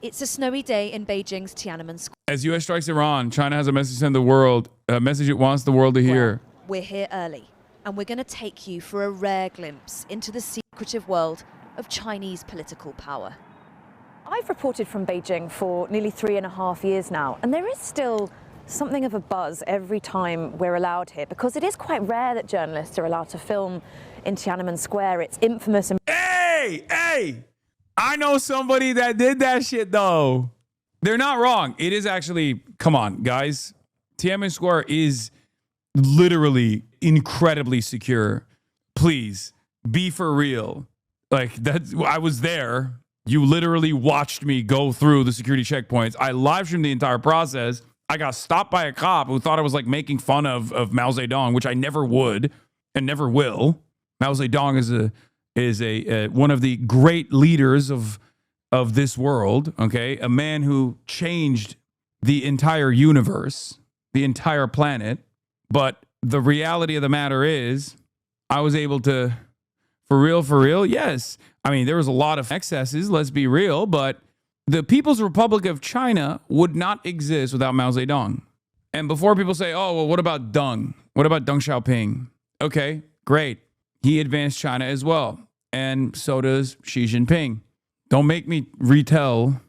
It's a snowy day in Beijing's Tiananmen Square. As U.S. strikes Iran, China has a message to send the world, a message it wants the world to hear. We're here early, and we're going to take you for a rare glimpse into the secretive world of Chinese political power. I've reported from Beijing for nearly 3.5 years now, and there is still something of a buzz every time we're allowed here, because it is quite rare that journalists are allowed to film in Tiananmen Square. It's infamous. Hey! I know somebody that did that shit, though. They're not wrong. It is actually, come on, guys. Tiananmen Square is literally incredibly secure. Please, be for real. Like, I was there. You literally watched me go through the security checkpoints. I live streamed the entire process. I got stopped by a cop who thought I was like making fun of Mao Zedong, which I never would and never will. Mao Zedong is one of the great leaders of this world, okay? A man who changed the entire universe, the entire planet. But the reality of the matter is, I was able to, for real, yes. I mean, there was a lot of excesses, let's be real, but the People's Republic of China would not exist without Mao Zedong. And before people say, oh, well, what about Deng? What about Deng Xiaoping? Okay, great. He advanced China as well. And so does Xi Jinping. Don't make me retell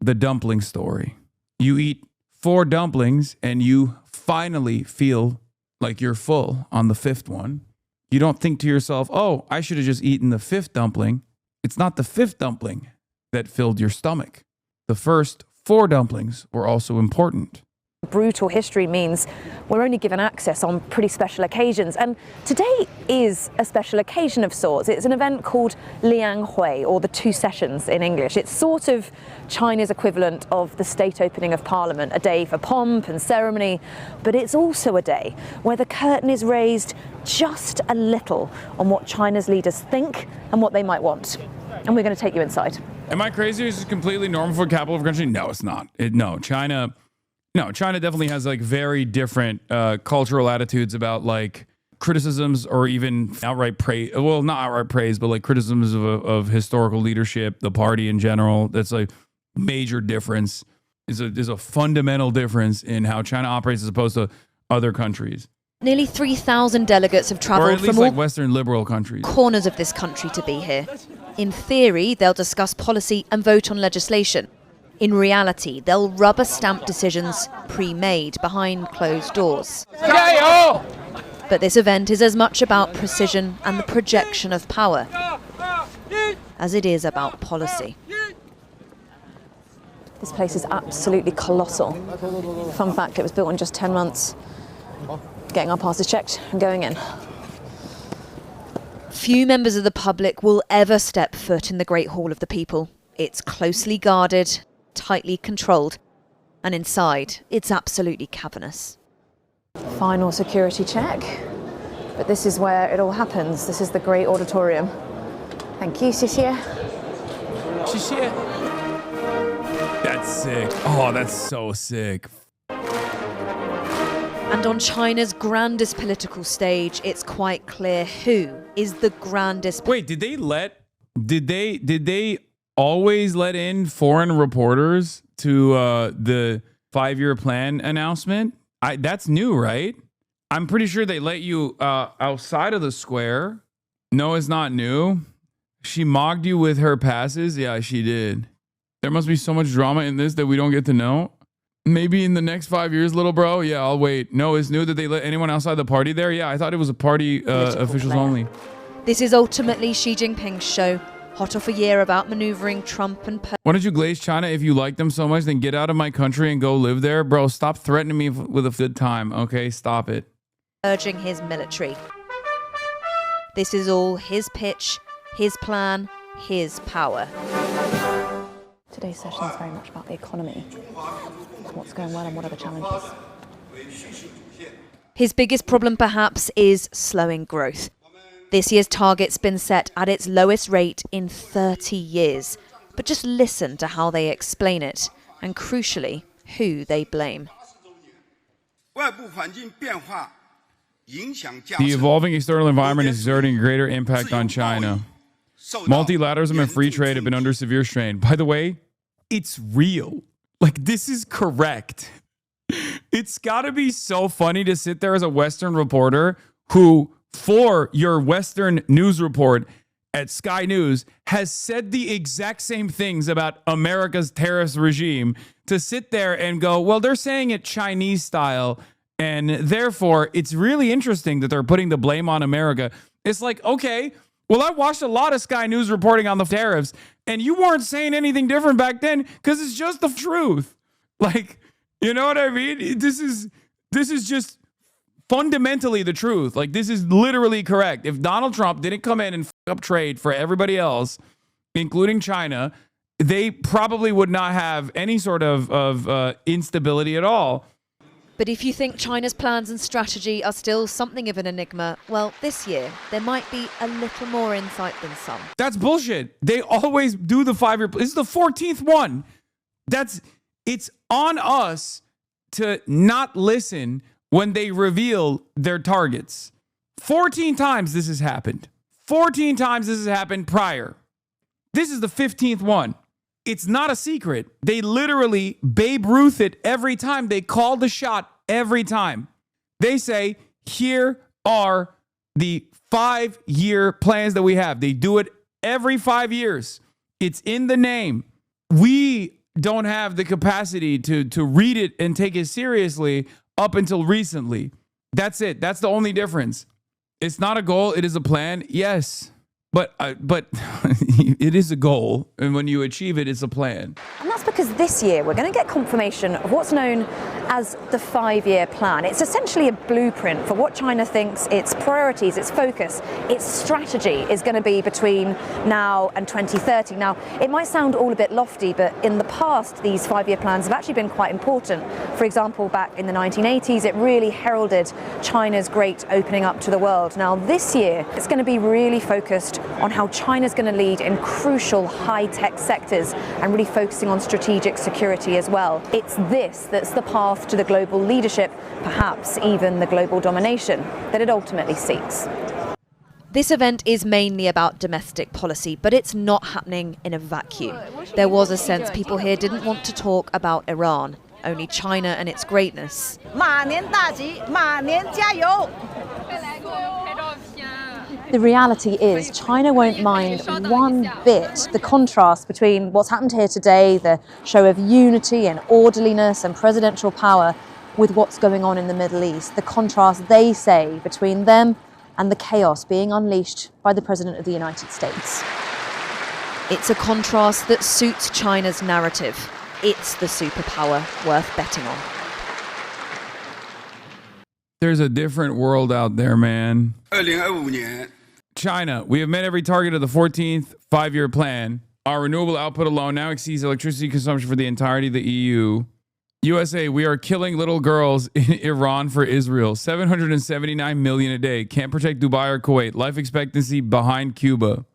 the dumpling story. You eat 4 dumplings and you finally feel like you're full on the 5th one. You don't think to yourself, oh, I should have just eaten the 5th dumpling. It's not the 5th dumpling that filled your stomach. The first 4 dumplings were also important. Brutal history means we're only given access on pretty special occasions, and today is a special occasion of sorts. It's an event called Liang Hui, or the 2 sessions in English. It's sort of China's equivalent of the state opening of Parliament, a day for pomp and ceremony, but it's also a day where the curtain is raised just a little on what China's leaders think and what they might want. And we're going to take you inside. Am I crazy? Is this completely normal for a capital of a country? No, it's not. China definitely has like very different cultural attitudes about like criticisms or even outright praise. Well, not outright praise, but like criticisms of historical leadership, the party in general. That's a major difference. There's a fundamental difference in how China operates as opposed to other countries. Nearly 3,000 delegates have travelled from all Western liberal countries, corners of this country to be here. In theory, they'll discuss policy and vote on legislation. In reality, they'll rubber stamp decisions pre-made behind closed doors. But this event is as much about precision and the projection of power as it is about policy. This place is absolutely colossal. Fun fact, it was built in just 10 months. Getting our passes checked and going in. Few members of the public will ever step foot in the Great Hall of the People. It's closely guarded, tightly controlled, and inside, it's absolutely cavernous. Final security check. But this is where it all happens. This is the Great Auditorium. Thank you, Xie. That's sick. Oh, that's so sick. And on China's grandest political stage, it's quite clear who is the grandest. Wait, did they always let in foreign reporters to the 5-year plan announcement? That's new, right? I'm pretty sure they let you outside of the square. No, it's not new. She mocked you with her passes. Yeah, she did. There must be so much drama in this that we don't get to know. Maybe in the next 5 years, little bro. Yeah, I'll wait. No, it's new that they let anyone outside the party there. Yeah, I thought it was a party officials only. This is ultimately Xi Jinping's show. Hot off a year about maneuvering Trump and Why don't you glaze China? If you like them so much, then get out of my country and go live there. Bro, stop threatening me with a good time. Okay, stop it. Urging his military. This is all his pitch, his plan, his power. Today's session is very much about the economy. What's going well and what are the challenges? His biggest problem, perhaps, is slowing growth. This year's target's been set at its lowest rate in 30 years. But just listen to how they explain it, and crucially, who they blame. The evolving external environment is exerting a greater impact on China. Multilateralism and free trade have been under severe strain. By the way, it's real. Like, this is correct. It's got to be so funny to sit there as a Western reporter who, for your Western news report at Sky News, has said the exact same things about America's terrorist regime, to sit there and go, well, they're saying it Chinese style, and therefore it's really interesting that they're putting the blame on America. It's like, okay, well, I watched a lot of Sky News reporting on the tariffs, and you weren't saying anything different back then because it's just the truth. Like, you know what I mean? This is just fundamentally the truth. Like, this is literally correct. If Donald Trump didn't come in and f up trade for everybody else, including China, they probably would not have any sort of instability at all. But if you think China's plans and strategy are still something of an enigma, well, this year there might be a little more insight than some. That's bullshit. They always do the 5-year. This is the 14th one. It's on us to not listen when they reveal their targets. 14 times this has happened. 14 times this has happened prior. This is the 15th one. It's not a secret. They literally Babe Ruth it every time. They call the shot every time. They say, here are the 5-year plans that we have. They do it every 5 years. It's in the name. We don't have the capacity to read it and take it seriously up until recently. That's it. That's the only difference. It's not a goal. It is a plan. Yes. But it is a goal, and when you achieve it, it's a plan. And that's because this year we're going to get confirmation of what's known as the 5-year plan. It's essentially a blueprint for what China thinks its priorities, its focus, its strategy is going to be between now and 2030. Now, it might sound all a bit lofty, but in the past, these 5-year plans have actually been quite important. For example, back in the 1980s, it really heralded China's great opening up to the world. Now, this year, it's going to be really focused on how China's going to lead in crucial high-tech sectors and really focusing on strategic security as well. It's this that's the path to the global leadership, perhaps even the global domination that it ultimately seeks. This event is mainly about domestic policy, but it's not happening in a vacuum. There was a sense people here didn't want to talk about Iran, only China and its greatness. The reality is China won't mind one bit the contrast between what's happened here today, the show of unity and orderliness and presidential power, with what's going on in the Middle East. The contrast, they say, between them and the chaos being unleashed by the President of the United States. It's a contrast that suits China's narrative. It's the superpower worth betting on. There's a different world out there, man. China, we have met every target of the 14th 5-year plan. Our renewable output alone now exceeds electricity consumption for the entirety of the EU. USA, we are killing little girls in Iran for Israel. 779 million a day. Can't protect Dubai or Kuwait. Life expectancy behind Cuba.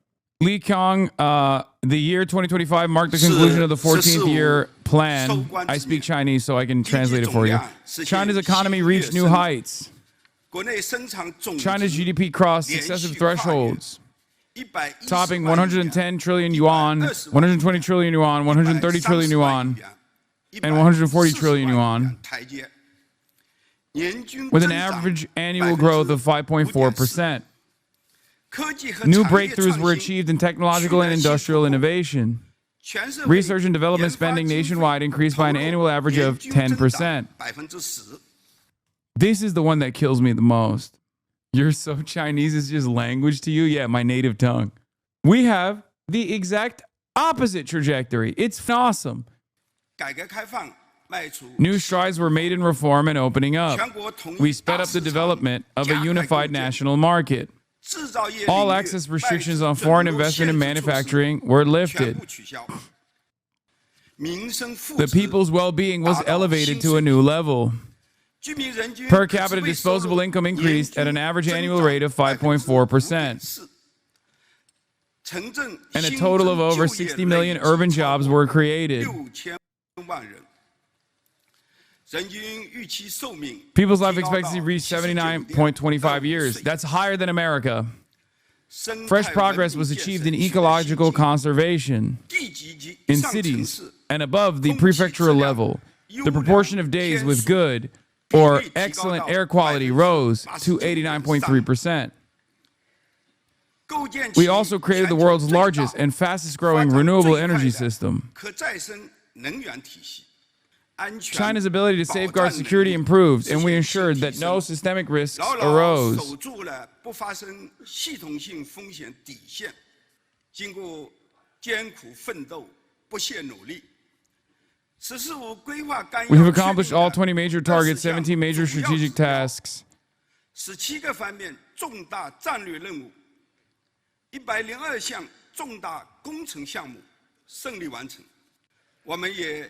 Li Kong, the year 2025 marked the conclusion of the 14th year plan. I speak Chinese, so I can translate it for you. China's economy reached new heights. China's GDP crossed successive thresholds, topping 110 trillion yuan, 120 trillion yuan, 130 trillion yuan, and 140 trillion yuan, with an average annual growth of 5.4%. New breakthroughs were achieved in technological and industrial innovation. Research and development spending nationwide increased by an annual average of 10%. This is the one that kills me the most. You're so Chinese, it's just language to you? Yeah, my native tongue. We have the exact opposite trajectory. It's awesome. New strides were made in reform and opening up. We sped up the development of a unified national market. All access restrictions on foreign investment in manufacturing were lifted. The people's well-being was elevated to a new level. Per capita disposable income increased at an average annual rate of 5.4%. And a total of over 60 million urban jobs were created. People's life expectancy reached 79.25 years. That's higher than America. Fresh progress was achieved in ecological conservation. In cities, and above the prefectural level, the proportion of days with good or excellent air quality rose to 89.3%. We also created the world's largest and fastest growing renewable energy system. China's ability to safeguard security improved, and we ensured that no systemic risks arose. We have accomplished all 20 major targets, 17 major strategic tasks. 102项重大工程项目胜利完成，我们也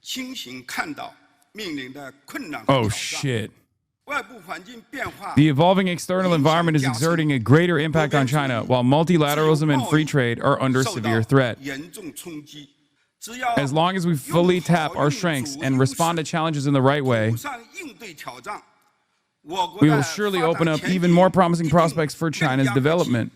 清醒看到面临的困难和挑战。 Oh shit. 外部环境变化 The evolving external environment is exerting a greater impact on China, while multilateralism and free trade are under severe threat. 严重冲击。只要 As long as we fully tap our strengths and respond to challenges in the right way, 上应对挑战，我国 we 的 will surely 发展 open up 前景 even more promising prospects for China's 更加可期 development.